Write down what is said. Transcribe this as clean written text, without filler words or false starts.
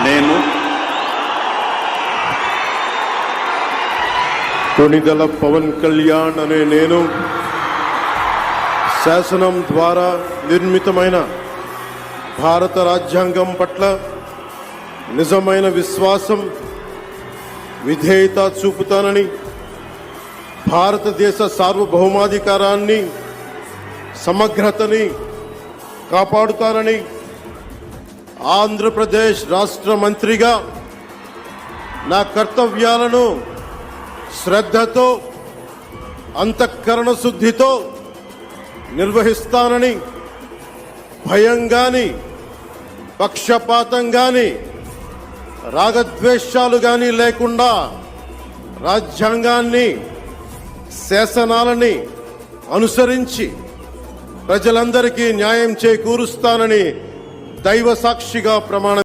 నేను కొణిదెల పవన్ కళ్యాణ్ అనే నేను శాసనం ద్వారా నిర్మితమైన భారత రాజ్యాంగం పట్ల నిజమైన విశ్వాసం, విధేయత చూపుతానని, భారతదేశ సార్వభౌమాధికారాన్ని, సమగ్రతని కాపాడుతానని ఆంధ్రప్రదేశ్ రాష్ట్ర మంత్రిగా నా కర్తవ్యాలను శ్రద్ధతో, అంతఃకరణ శుద్ధితో నిర్వహిస్తానని, భయం గాని, పక్షపాతం గాని, రాగద్వేషాలు గాని లేకుండా రాజ్యాంగాన్ని, శాసనాలని అనుసరించి ప్రజలందరికీ న్యాయం చేకూరుస్తానని దైవ సాక్షిగా ప్రమాణం